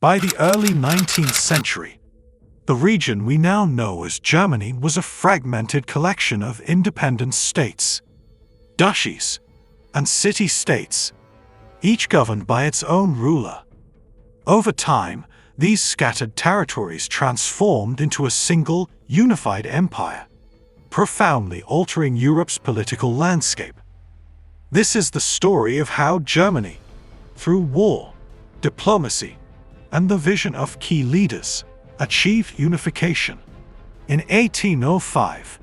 By the early 19th century, the region we now know as Germany was a fragmented collection of independent states, duchies, and city-states, each governed by its own ruler. Over time, these scattered territories transformed into a single, unified empire, profoundly altering Europe's political landscape. This is the story of how Germany, through war, diplomacy, and the vision of key leaders, achieved unification. In 1805,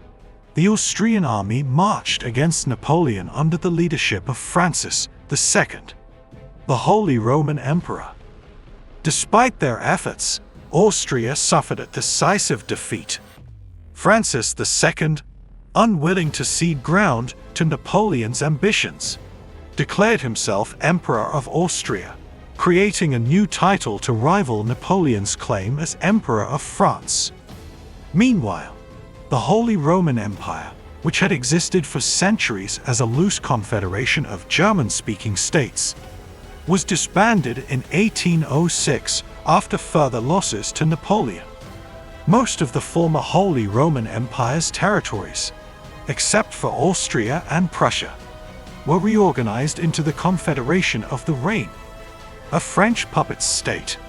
the Austrian army marched against Napoleon under the leadership of Francis II, the Holy Roman Emperor. Despite their efforts, Austria suffered a decisive defeat. Francis II, unwilling to cede ground to Napoleon's ambitions, declared himself Emperor of Austria, creating a new title to rival Napoleon's claim as Emperor of France. Meanwhile, the Holy Roman Empire, which had existed for centuries as a loose confederation of German-speaking states, was disbanded in 1806 after further losses to Napoleon. Most of the former Holy Roman Empire's territories, except for Austria and Prussia, were reorganized into the Confederation of the Rhine, a French puppet state.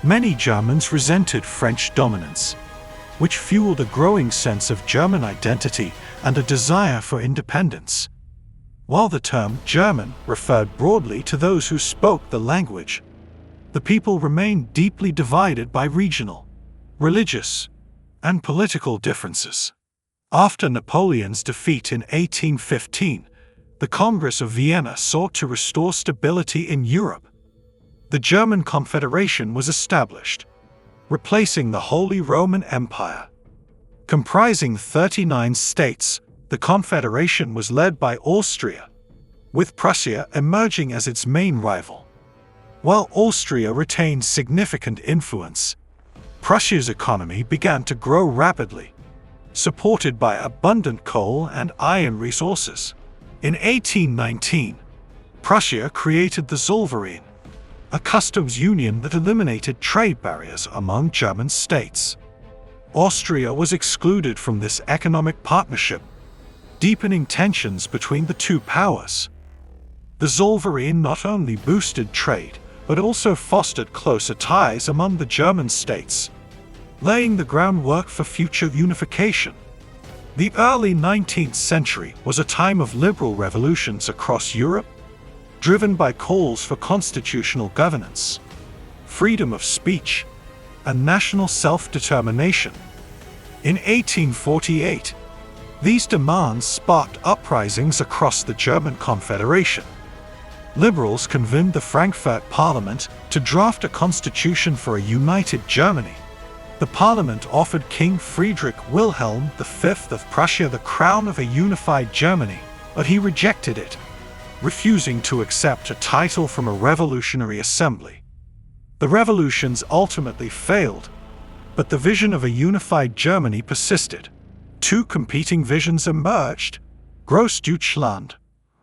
Many Germans resented French dominance, which fueled a growing sense of German identity and a desire for independence. While the term German referred broadly to those who spoke the language, the people remained deeply divided by regional, religious, and political differences. After Napoleon's defeat in 1815, the Congress of Vienna sought to restore stability in Europe. The German Confederation was established, replacing the Holy Roman Empire. Comprising 39 states, the Confederation was led by Austria, with Prussia emerging as its main rival. While Austria retained significant influence, Prussia's economy began to grow rapidly, supported by abundant coal and iron resources. In 1819, Prussia created the Zollverein, a customs union that eliminated trade barriers among German states. Austria was excluded from this economic partnership, deepening tensions between the two powers. The Zollverein not only boosted trade, but also fostered closer ties among the German states, laying the groundwork for future unification. The early 19th century was a time of liberal revolutions across Europe, driven by calls for constitutional governance, freedom of speech, and national self-determination. In 1848, these demands sparked uprisings across the German Confederation. Liberals convened the Frankfurt Parliament to draft a constitution for a united Germany. The parliament offered King Friedrich Wilhelm V of Prussia the crown of a unified Germany, but he rejected it, refusing to accept a title from a revolutionary assembly. The revolutions ultimately failed, but the vision of a unified Germany persisted. Two competing visions emerged: Großdeutschland,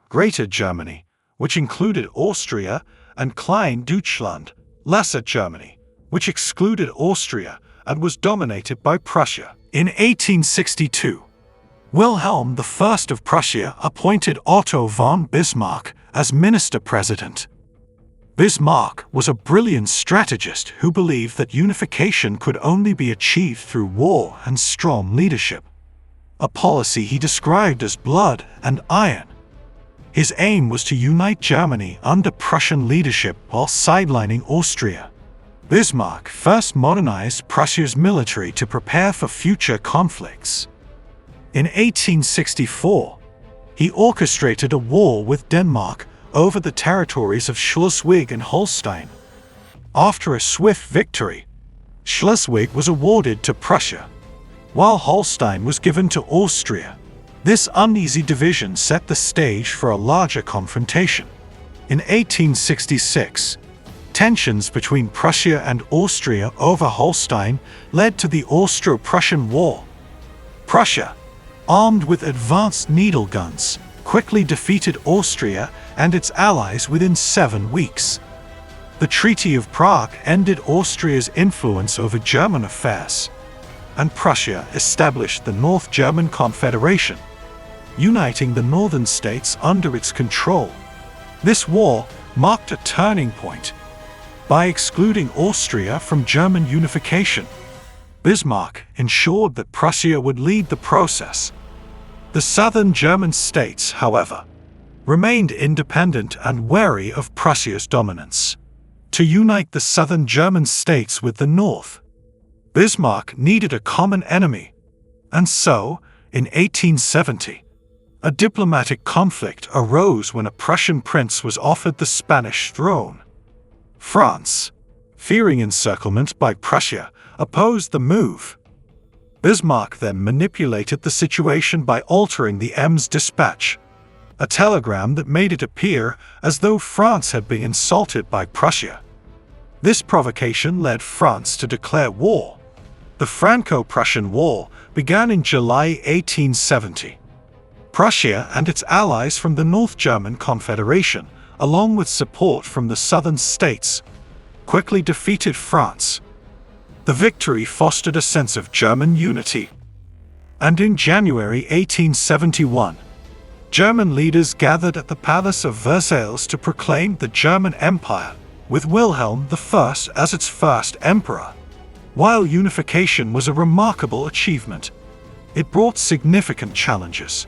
Greater Germany, which included Austria, and Klein Deutschland, Lesser Germany, which excluded Austria and was dominated by Prussia. In 1862, Wilhelm I of Prussia appointed Otto von Bismarck as minister-president. Bismarck was a brilliant strategist who believed that unification could only be achieved through war and strong leadership, a policy he described as blood and iron. His aim was to unite Germany under Prussian leadership while sidelining Austria. Bismarck first modernized Prussia's military to prepare for future conflicts. In 1864, he orchestrated a war with Denmark over the territories of Schleswig and Holstein. After a swift victory, Schleswig was awarded to Prussia, while Holstein was given to Austria. This uneasy division set the stage for a larger confrontation. In 1866, tensions between Prussia and Austria over Holstein led to the Austro-Prussian War. Prussia, armed with advanced needle guns, quickly defeated Austria and its allies within 7 weeks. The Treaty of Prague ended Austria's influence over German affairs, and Prussia established the North German Confederation, uniting the northern states under its control. This war marked a turning point. By excluding Austria from German unification, Bismarck ensured that Prussia would lead the process. The southern German states, however, remained independent and wary of Prussia's dominance. To unite the southern German states with the north, Bismarck needed a common enemy, and so, in 1870, a diplomatic conflict arose when a Prussian prince was offered the Spanish throne. France, fearing encirclement by Prussia, opposed the move. Bismarck then manipulated the situation by altering the Ems dispatch, a telegram that made it appear as though France had been insulted by Prussia. This provocation led France to declare war. The Franco-Prussian War began in July 1870. Prussia and its allies from the North German Confederation, along with support from the southern states, quickly defeated France. The victory fostered a sense of German unity. And in January 1871, German leaders gathered at the Palace of Versailles to proclaim the German Empire, with Wilhelm I as its first emperor. While unification was a remarkable achievement, it brought significant challenges.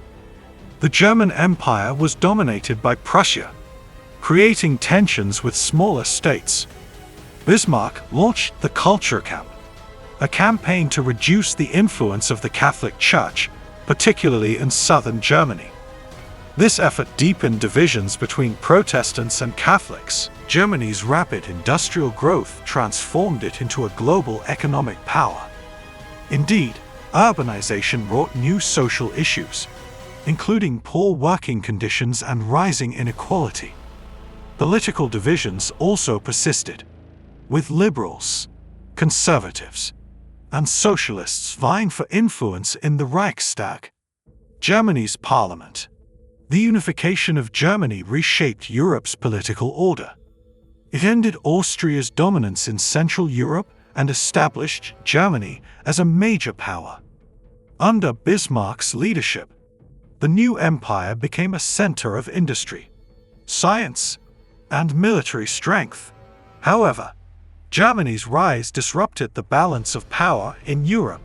The German Empire was dominated by Prussia, creating tensions with smaller states. Bismarck launched the Culture Camp, a campaign to reduce the influence of the Catholic Church, particularly in southern Germany. This effort deepened divisions between Protestants and Catholics. Germany's rapid industrial growth transformed it into a global economic power. Indeed, urbanization brought new social issues, including poor working conditions and rising inequality. Political divisions also persisted, with liberals, conservatives, and socialists vying for influence in the Reichstag, Germany's parliament. The unification of Germany reshaped Europe's political order. It ended Austria's dominance in Central Europe and established Germany as a major power. Under Bismarck's leadership, the new empire became a center of industry, science, and military strength. However, Germany's rise disrupted the balance of power in Europe,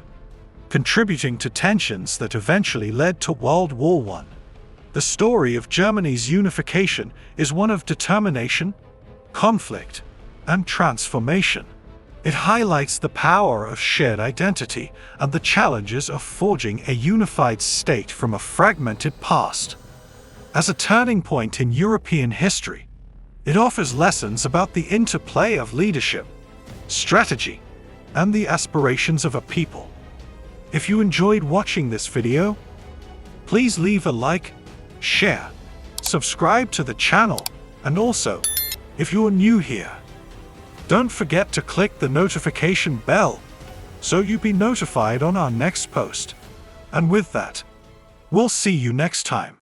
contributing to tensions that eventually led to World War I. The story of Germany's unification is one of determination, conflict, and transformation. It highlights the power of shared identity and the challenges of forging a unified state from a fragmented past. As a turning point in European history, it offers lessons about the interplay of leadership, strategy, and the aspirations of a people. If you enjoyed watching this video, please leave a like, share, subscribe to the channel, and also, if you are new here, don't forget to click the notification bell so you'll be notified on our next post. And with that, we'll see you next time.